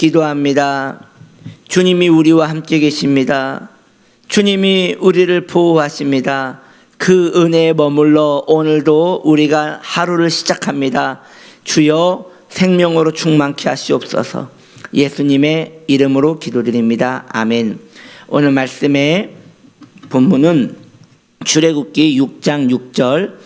기도합니다. 주님이 우리와 함께 계십니다. 주님이 우리를 보호하십니다. 그 은혜에 머물러 오늘도 우리가 하루를 시작합니다. 주여 생명으로 충만케 하시옵소서. 예수님의 이름으로 기도드립니다. 아멘. 오늘 말씀의 본문은 출애굽기 6장 6절.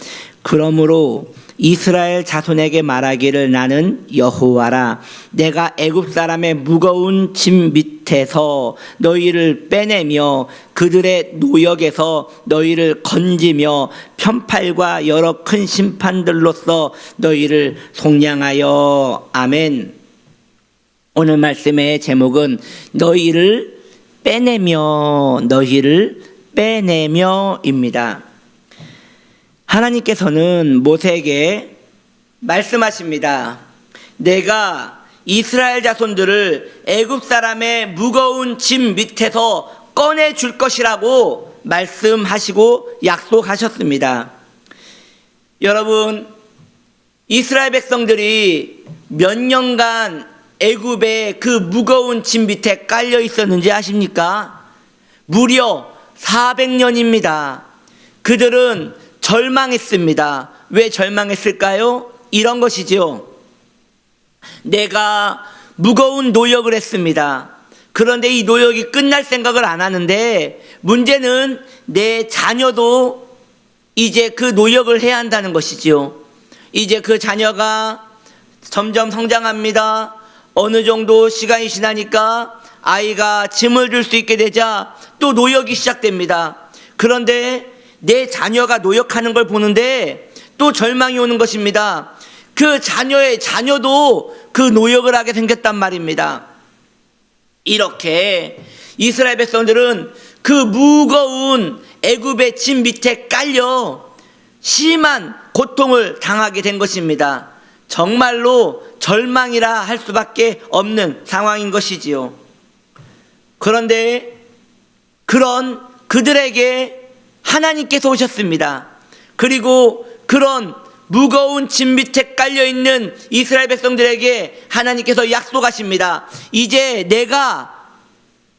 그러므로 이스라엘 자손에게 말하기를 나는 여호와라. 내가 애굽 사람의 무거운 짐 밑에서 너희를 빼내며 그들의 노역에서 너희를 건지며 편팔과 여러 큰 심판들로서 너희를 속량하여. 아멘. 오늘 말씀의 제목은 너희를 빼내며입니다. 하나님께서는 모세에게 말씀하십니다. 내가 이스라엘 자손들을 애굽 사람의 무거운 짐 밑에서 꺼내줄 것이라고 말씀하시고 약속하셨습니다. 여러분, 이스라엘 백성들이 몇 년간 애굽의 그 무거운 짐 밑에 깔려 있었는지 아십니까? 무려 400년입니다. 그들은 절망했습니다. 왜 절망했을까요? 이런 것이죠. 내가 무거운 노역을 했습니다. 그런데 이 노역이 끝날 생각을 안 하는데, 문제는 내 자녀도 이제 그 노역을 해야 한다는 것이지요. 이제 그 자녀가 점점 성장합니다. 어느 정도 시간이 지나니까 아이가 짐을 들 수 있게 되자 또 노역이 시작됩니다. 그런데 내 자녀가 노역하는 걸 보는데 또 절망이 오는 것입니다. 그 자녀의 자녀도 그 노역을 하게 생겼단 말입니다. 이렇게 이스라엘 백성들은 그 무거운 애굽의 짐 밑에 깔려 심한 고통을 당하게 된 것입니다. 정말로 절망이라 할 수밖에 없는 상황인 것이지요. 그런데 그런 그들에게 하나님께서 오셨습니다. 그리고 그런 무거운 짐 밑에 깔려있는 이스라엘 백성들에게 하나님께서 약속하십니다. 이제 내가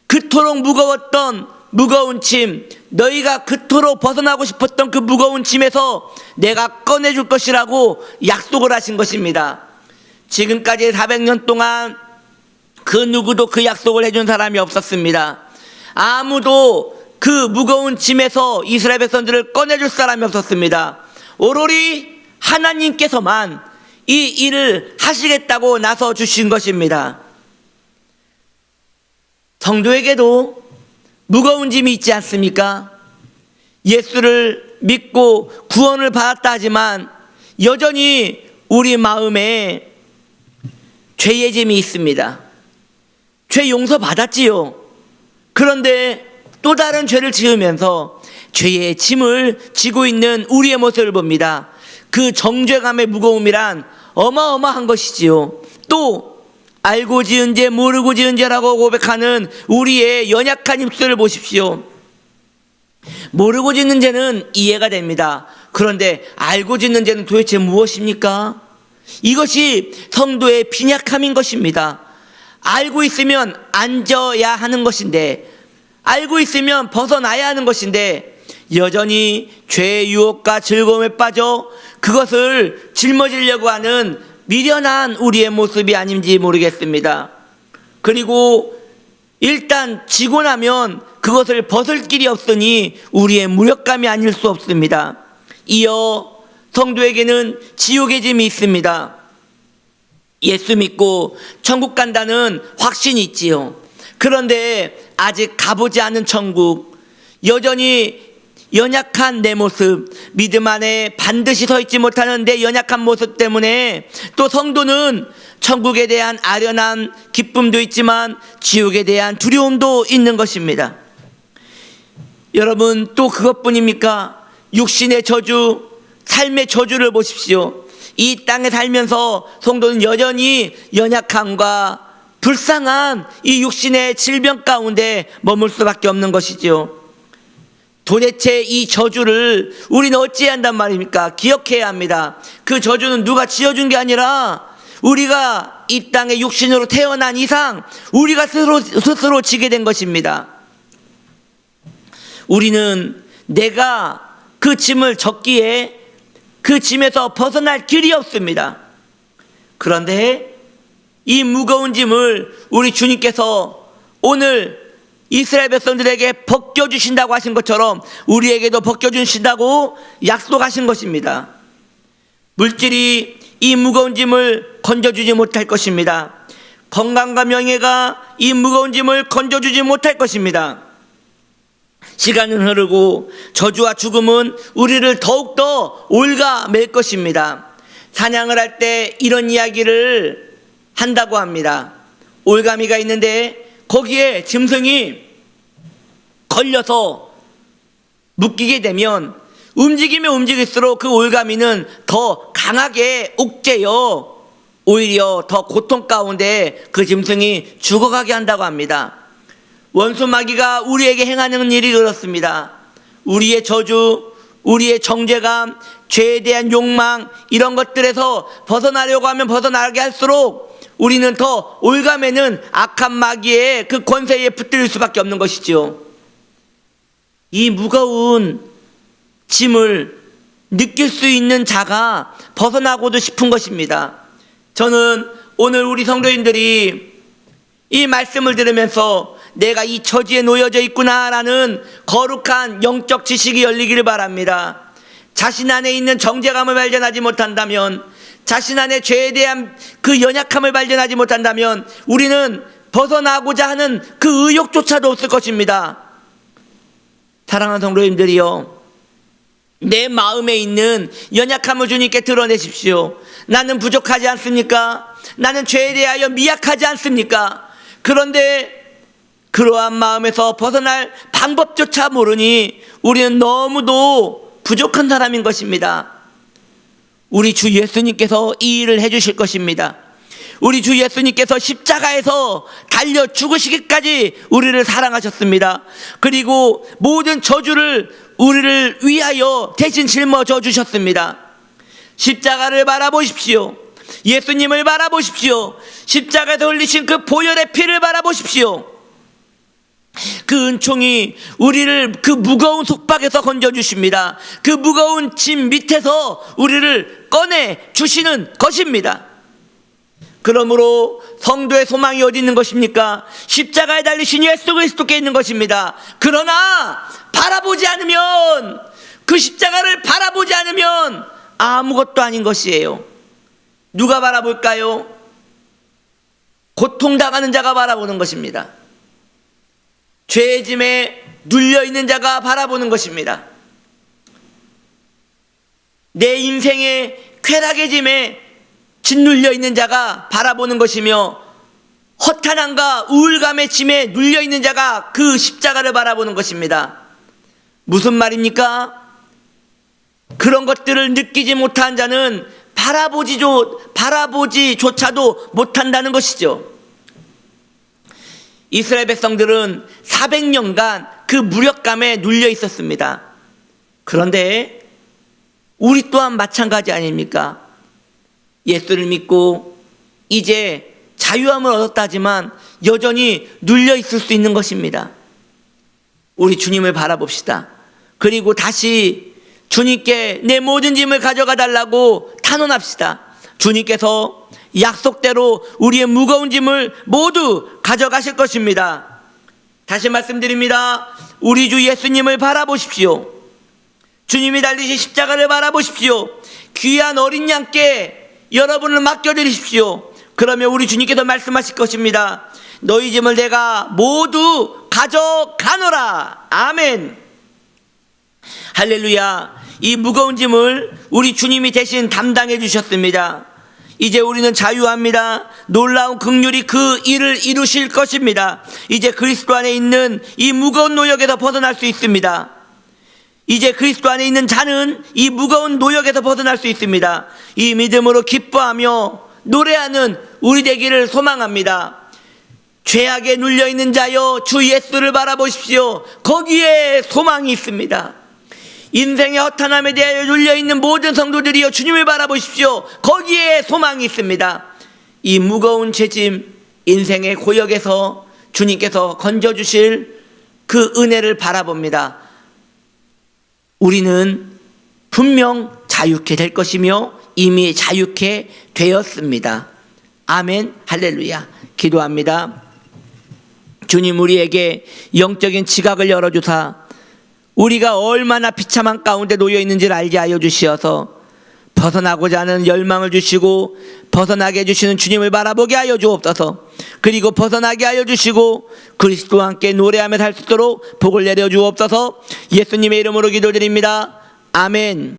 그토록 무거웠던 무거운 짐, 너희가 그토록 벗어나고 싶었던 그 무거운 짐에서 내가 꺼내줄 것이라고 약속을 하신 것입니다. 지금까지 400년 동안 그 누구도 그 약속을 해준 사람이 없었습니다. 아무도 그 무거운 짐에서 이스라엘 백성들을 꺼내줄 사람이 없었습니다. 오로리 하나님께서만 이 일을 하시겠다고 나서 주신 것입니다. 성도에게도 무거운 짐이 있지 않습니까? 예수를 믿고 구원을 받았다 하지만 여전히 우리 마음에 죄의 짐이 있습니다. 죄 용서 받았지요. 그런데 또 다른 죄를 지으면서 죄의 짐을 지고 있는 우리의 모습을 봅니다. 그 정죄감의 무거움이란 어마어마한 것이지요. 또 알고 지은 죄 모르고 지은 죄라고 고백하는 우리의 연약한 입술을 보십시오. 모르고 짓는 죄는 이해가 됩니다. 그런데 알고 짓는 죄는 도대체 무엇입니까? 이것이 성도의 빈약함인 것입니다. 알고 있으면 앉아야 하는 것인데, 알고 있으면 벗어나야 하는 것인데 여전히 죄의 유혹과 즐거움에 빠져 그것을 짊어지려고 하는 미련한 우리의 모습이 아닌지 모르겠습니다. 그리고 일단 지고 나면 그것을 벗을 길이 없으니 우리의 무력감이 아닐 수 없습니다. 이어 성도에게는 지옥의 짐이 있습니다. 예수 믿고 천국 간다는 확신이 있지요. 그런데 아직 가보지 않은 천국, 여전히 연약한 내 모습, 믿음 안에 반드시 서 있지 못하는 내 연약한 모습 때문에 또 성도는 천국에 대한 아련한 기쁨도 있지만 지옥에 대한 두려움도 있는 것입니다. 여러분, 또 그것뿐입니까? 육신의 저주, 삶의 저주를 보십시오. 이 땅에 살면서 성도는 여전히 연약함과 불쌍한 이 육신의 질병 가운데 머물 수밖에 없는 것이죠. 도대체 이 저주를 우리는 어찌해야 한단 말입니까? 기억해야 합니다. 그 저주는 누가 지어준 게 아니라 우리가 이 땅에 육신으로 태어난 이상 우리가 스스로 지게 된 것입니다. 우리는 내가 그 짐을 졌기에 그 짐에서 벗어날 길이 없습니다. 그런데 이 무거운 짐을 우리 주님께서 오늘 이스라엘 백성들에게 벗겨주신다고 하신 것처럼 우리에게도 벗겨주신다고 약속하신 것입니다. 물질이 이 무거운 짐을 건져주지 못할 것입니다. 건강과 명예가 이 무거운 짐을 건져주지 못할 것입니다. 시간은 흐르고 저주와 죽음은 우리를 더욱더 올가맬 것입니다. 사냥을 할 때 이런 이야기를 한다고 합니다. 올가미가 있는데 거기에 짐승이 걸려서 묶이게 되면 움직이면 움직일수록 그 올가미는 더 강하게 옥죄어 오히려 더 고통 가운데 그 짐승이 죽어가게 한다고 합니다. 원수 마귀가 우리에게 행하는 일이 그렇습니다. 우리의 저주, 우리의 정죄감, 죄에 대한 욕망, 이런 것들에서 벗어나려고 하면 벗어나게 할수록 우리는 더 올가매는 악한 마귀의 그 권세에 붙들릴 수밖에 없는 것이지요. 이 무거운 짐을 느낄 수 있는 자가 벗어나고도 싶은 것입니다. 저는 오늘 우리 성도님들이 이 말씀을 들으면서 내가 이 처지에 놓여져 있구나라는 거룩한 영적 지식이 열리기를 바랍니다. 자신 안에 있는 정죄감을 발견하지 못한다면, 자신 안에 죄에 대한 그 연약함을 발견하지 못한다면 우리는 벗어나고자 하는 그 의욕조차도 없을 것입니다. 사랑하는 성도님들이요, 내 마음에 있는 연약함을 주님께 드러내십시오. 나는 부족하지 않습니까? 나는 죄에 대하여 미약하지 않습니까? 그런데 그러한 마음에서 벗어날 방법조차 모르니 우리는 너무도 부족한 사람인 것입니다. 우리 주 예수님께서 이 일을 해주실 것입니다. 우리 주 예수님께서 십자가에서 달려 죽으시기까지 우리를 사랑하셨습니다. 그리고 모든 저주를 우리를 위하여 대신 짊어져 주셨습니다. 십자가를 바라보십시오. 예수님을 바라보십시오. 십자가에서 흘리신 그 보혈의 피를 바라보십시오. 그 은총이 우리를 그 무거운 속박에서 건져주십니다. 그 무거운 짐 밑에서 우리를 꺼내 주시는 것입니다. 그러므로 성도의 소망이 어디 있는 것입니까? 십자가에 달리신 예수 그리스도께 있는 것입니다. 그러나 바라보지 않으면, 그 십자가를 바라보지 않으면 아무것도 아닌 것이에요. 누가 바라볼까요? 고통당하는 자가 바라보는 것입니다. 죄의 짐에 눌려있는 자가 바라보는 것입니다. 내 인생의 쾌락의 짐에 짓눌려 있는 자가 바라보는 것이며, 허탄함과 우울감의 짐에 눌려있는 자가 그 십자가를 바라보는 것입니다. 무슨 말입니까? 그런 것들을 느끼지 못한 자는 바라보지조차도 못한다는 것이죠. 이스라엘 백성들은 400년간 그 무력감에 눌려 있었습니다. 그런데 우리 또한 마찬가지 아닙니까? 예수를 믿고 이제 자유함을 얻었다지만 여전히 눌려 있을 수 있는 것입니다. 우리 주님을 바라봅시다. 그리고 다시 주님께 내 모든 짐을 가져가 달라고 탄원합시다. 주님께서 약속대로 우리의 무거운 짐을 모두 가져가실 것입니다. 다시 말씀드립니다. 우리 주 예수님을 바라보십시오. 주님이 달리신 십자가를 바라보십시오. 귀한 어린 양께 여러분을 맡겨드리십시오. 그러면 우리 주님께서 말씀하실 것입니다. 너희 짐을 내가 모두 가져가노라. 아멘. 할렐루야. 이 무거운 짐을 우리 주님이 대신 담당해 주셨습니다. 이제 우리는 자유합니다. 놀라운 긍휼이 그 일을 이루실 것입니다. 이제 그리스도 안에 있는 이 무거운 노역에서 벗어날 수 있습니다. 이제 그리스도 안에 있는 자는 이 무거운 노역에서 벗어날 수 있습니다. 이 믿음으로 기뻐하며 노래하는 우리 되기를 소망합니다. 죄악에 눌려있는 자여 주 예수를 바라보십시오. 거기에 소망이 있습니다. 인생의 허탄함에 대하여 눌려있는 모든 성도들이여 주님을 바라보십시오. 거기에 소망이 있습니다. 이 무거운 죄짐, 인생의 고역에서 주님께서 건져주실 그 은혜를 바라봅니다. 우리는 분명 자유케 될 것이며 이미 자유케 되었습니다. 아멘, 할렐루야. 기도합니다. 주님, 우리에게 영적인 지각을 열어주사 우리가 얼마나 비참한 가운데 놓여 있는지를 알게 하여 주시어서 벗어나고자 하는 열망을 주시고 벗어나게 해주시는 주님을 바라보게 하여 주옵소서. 그리고 벗어나게 하여 주시고 그리스도와 함께 노래하며 살 수 있도록 복을 내려 주옵소서. 예수님의 이름으로 기도드립니다. 아멘.